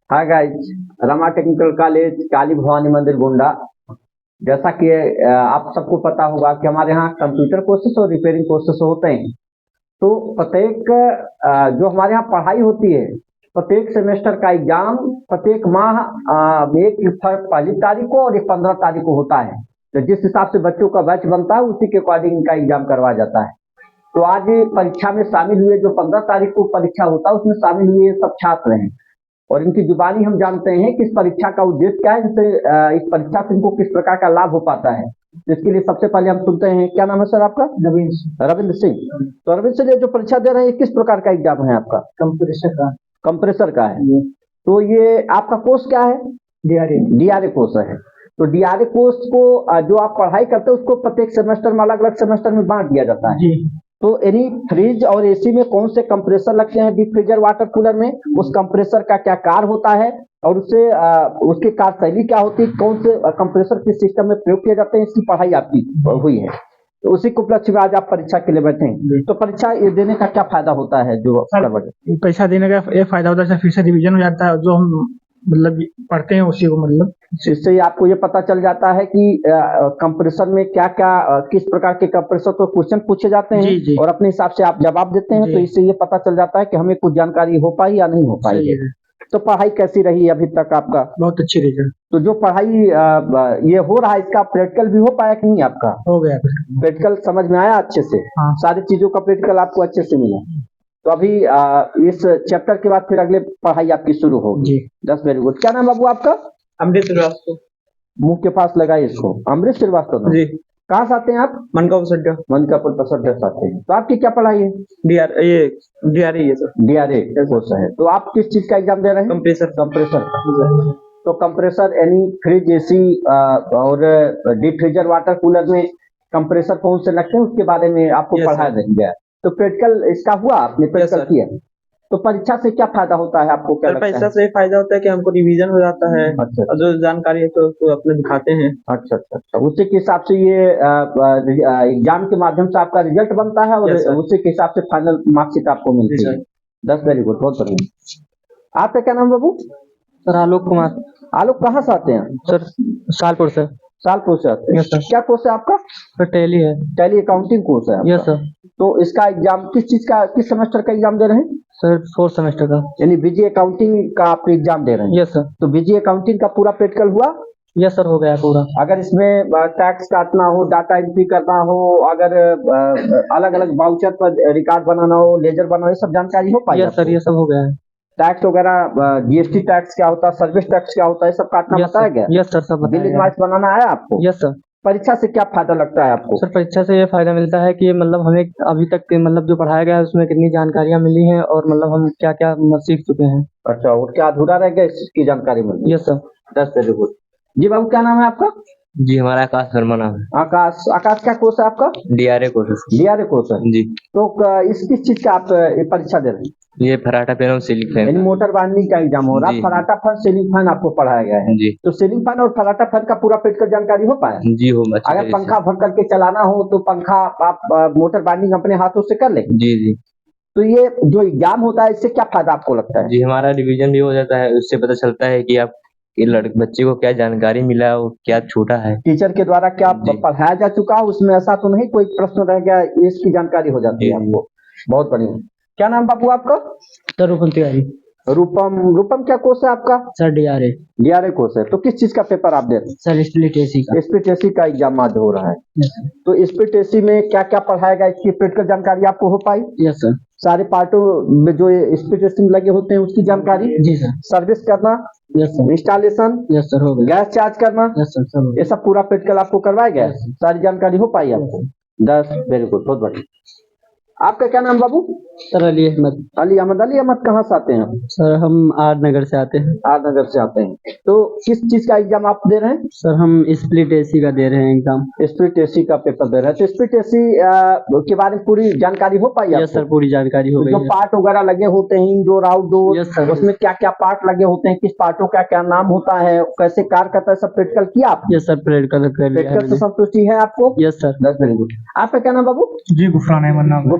हाय guys, Rama technical college Kali Bhavani Mandir Gonda. जैसा कि आप सबको पता होगा कि हमारे यहाँ कंप्यूटर कोर्सेस और रिपेयरिंग कोर्सेस होते हैं। तो प्रत्येक जो हमारे यहाँ पढ़ाई होती है, प्रत्येक सेमेस्टर का एग्जाम प्रत्येक माह एक पहली तारीख को और एक 15 तारीख को होता है। तो जिस हिसाब से बच्चों का बैच बनता है उसी के अकॉर्डिंग इनका एग्जाम करवाया जाता है। तो आज परीक्षा में शामिल हुए जो 15 तारीख को परीक्षा होता है उसमें शामिल हुए सब छात्र हैं और इनकी जुबानी हम जानते हैं कि इस परीक्षा का उद्देश्य क्या है, इनसे इस परीक्षा से इनको किस प्रकार का लाभ हो पाता है। इसके लिए सबसे पहले हम सुनते हैं, क्या नाम है सर आपका? रविंद्र सिंह। तो रविंद्र सिंह, ये जो परीक्षा दे रहे हैं किस प्रकार का एग्जाम है आपका? कंप्रेसर का है। तो ये आपका कोर्स क्या है? डीआरए कोर्स है। तो डीआरए कोर्स को जो आप पढ़ाई करते हैं उसको प्रत्येक सेमेस्टर में अलग अलग सेमेस्टर में बांट दिया जाता है जी। तो एनी फ्रिज और एसी में कौन से कंप्रेसर लगते हैं, डीप फ्रीजर वाटर कूलर में उस कंप्रेसर का क्या कार्य होता है और उससे उसकी कार्यशैली क्या होती है, कौन से कंप्रेसर किस सिस्टम में प्रयोग किए जाते हैं, इसकी पढ़ाई आपकी हुई है। तो उसी को उपलक्ष्य में आज आप परीक्षा के लिए बैठे हैं। तो परीक्षा देने का क्या फायदा होता है? जो परीक्षा देने का ये फायदा होता है, फिर से रिवीजन हो जाता है, जो हम मतलब पढ़ते हैं उसी को, मतलब इससे ही आपको ये पता चल जाता है कि कंप्रेसर में क्या क्या किस प्रकार के कंप्रेसर को क्वेश्चन पूछे जाते हैं जी। और अपने हिसाब से आप जवाब देते हैं। तो इससे ये पता चल जाता है कि हमें कुछ जानकारी हो पाई या नहीं हो पाई। तो पढ़ाई कैसी रही अभी तक आपका? बहुत अच्छी रही। तो जो पढ़ाई ये हो रहा है इसका प्रैक्टिकल भी हो पाया कि नहीं आपका? हो गया। प्रैक्टिकल समझ में आया अच्छे से? हाँ। सारी चीजों का प्रैक्टिकल आपको अच्छे से मिला। तो अभी इस चैप्टर के बाद फिर अगले पढ़ाई आपकी शुरू होगी। 10 वेरी गुड। क्या नाम बाबू आपका? अमृत श्रीवास्तव। मुंह के पास लगाइए इसको। अमृत श्रीवास्तव जी। कहाँ से आते हैं आप? मनकापुर पसड्डा से आते हैं। तो आपकी क्या पढ़ाई है? DRA sir. डीआरए कोर्स है। तो आप किस चीज का एग्जाम दे रहे हैं? कंप्रेसर का। तो कंप्रेसर यानी फ्रिज, एसी और डीप फ्रीजर वाटर कूलर में कंप्रेसर कौन से लगते हैं उसके बारे में आपको पढ़ाया गया। तो प्रैक्टिकल इसका हुआ, आपने प्रैक्टिकल किया। तो परीक्षा से क्या फायदा होता है आपको? क्या परीक्षा से फायदा होता है कि हमको रिवीजन हो जाता है। अच्छा। और जो जानकारी है तो उसको अपने दिखाते हैं। अच्छा। उसी के हिसाब से ये एग्जाम के माध्यम से आपका रिजल्ट बनता है और उसी के हिसाब से फाइनल मार्कशीट आपको मिलती है। 10 वेरी गुड, बहुत बढ़िया। आपका क्या नाम बाबू? सर आलोक कुमार। आलोक कहाँ से आते हैं? सर सालपुर से। सालपुर से आते हैं। क्या कोर्स है आपका? सर टैली है। टैली अकाउंटिंग कोर्स है। Yes sir. तो इसका एग्जाम किस चीज का, किस सेमेस्टर का एग्जाम दे रहे हैं? सर 4th सेमेस्टर का, यानी बीजी अकाउंटिंग का आप एग्जाम दे रहे हैं? Yes sir. तो बीजी अकाउंटिंग का पूरा प्रैक्टिकल हुआ? यस सर, हो गया पूरा। अगर इसमें टैक्स काटना हो, डाटा एंट्री करना हो, अगर अलग अलग वाउचर पर रिकॉर्ड बनाना हो, लेजर बनाना हो, ये सब जानकारी हो पाई? यस सर, ये सब हो गया है। टैक्स वगैरह, जीएसटी टैक्स क्या होता है, सर्विस टैक्स क्या होता है, सब काटना बताया गया? यस सर, सब बिल इनवॉइस बनाना आया आपको? Yes sir. परीक्षा से क्या फायदा लगता है आपको? सर परीक्षा से ये फायदा मिलता है कि मतलब हमें अभी तक मतलब जो पढ़ाया गया है उसमें कितनी जानकारियां मिली हैं और मतलब हम क्या क्या सीख चुके हैं। अच्छा, और क्या अधूरा रह गया इसकी जानकारी मिली? Yes sir. 10 very good. जी बाबू, क्या नाम है आपका? जी हमारा आकाश शर्मा नाम है। आकाश क्या कोर्स है आपका? DRA course. डीआरए कोर्स है जी। तो इस किस चीज का आप परीक्षा दे रहे हैं? ये फराटा फैन और सीलिंग फैन, यानी मोटर बांधने का एग्जाम हो रहा है। फराटा फैन, सीलिंग फैन आपको पढ़ाया गया है जी। तो सीलिंग फैन और फराटा फैन का पूरा प्रैक्टिकल जानकारी हो पाया? जी हो। अगर पंखा भर करके चलाना हो तो पंखा आप मोटर बांडिंग अपने हाथों से कर लेंगे? जी। तो ये जो एग्जाम होता है इससे क्या फायदा आपको लगता है? जी हमारा रिवीजन भी हो जाता है, उससे पता चलता है कि आप बच्चे को क्या जानकारी मिला है, वो क्या छूटा है, टीचर के द्वारा क्या पढ़ाया जा चुका है उसमें ऐसा तो नहीं कोई प्रश्न रह गया, इसकी जानकारी हो जाती है आपको। बहुत बढ़िया। क्या नाम बाबू आपका? सर रूपम तिवारी। रूपम क्या कोर्स है आपका? सर डीआरए कोर्स है। तो किस चीज का पेपर आप दे रहे हैं? सर स्प्लिट एसी का एग्जाम आज हो रहा है। तो स्प्लिट एसी में क्या क्या पढ़ाएगा, इसकी प्रैक्टिकल जानकारी आपको हो पाई? Yes sir. सारे पार्टों में जो स्प्लिट एसी में लगे होते हैं उसकी जानकारी? जी सर। सर्विस करना? Yes sir. Installation? Yes sir, हो गया। गैस चार्ज करना? Yes sir. ये सब पूरा प्रैक्टिकल आपको करवाया गया? सारी जानकारी हो पाई आपको? 10 वेरी गुड, बहुत बढ़िया। आपका क्या नाम बाबू? सर अली अहमद। अली अहमद कहाँ से आते हैं? सर हम आर नगर से आते हैं। तो किस चीज का एग्जाम आप दे रहे हैं? सर हम स्प्लिट एसी का दे रहे हैं एग्जाम। स्प्लिट एसी का पेपर दे रहे हैं। तो स्प्लिट एसी के बारे में पूरी जानकारी हो पाई? यस सर, पूरी जानकारी हो गई। जो पार्ट वगैरह लगे होते हैं, इंडोर आउटडोर, उसमें क्या क्या पार्ट लगे होते हैं, किस पार्टों का क्या नाम होता है, कैसे कार्य करता है, सब प्रैक्टिकल किया आप? यस सर, प्रैक्टिकल से संतुष्टि है आपको? Yes sir. 10 very good. आपका क्या नाम बाबू? जी गुफरान अहमद।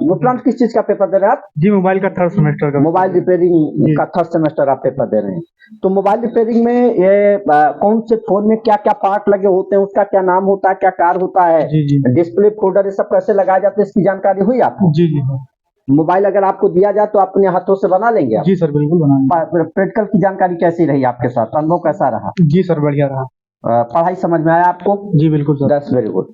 गुफरान किस चीज चीज का पेपर दे रहे हैं आप? जी मोबाइल का 3rd सेमेस्टर का। मोबाइल रिपेयरिंग का 3rd सेमेस्टर आप पेपर दे रहे हैं। तो मोबाइल रिपेयरिंग में ये कौन से फोन में क्या क्या पार्ट लगे होते हैं, उसका क्या नाम होता है, क्या कार्य होता है, जी जी डिस्प्ले फोल्डर ये सब कैसे लगाए जाते हैं, इसकी जानकारी हुई आपको? जी जी मोबाइल अगर आपको दिया जाए तो अपने हाथों से बना लेंगे आप? जी सर बिल्कुल बनाएंगे। प्रैक्टिकल की जानकारी कैसी रही आपके साथ, अनुभव कैसा रहा? जी सर बढ़िया रहा। पढ़ाई समझ में आया आपको? जी बिल्कुल सर। That's very good.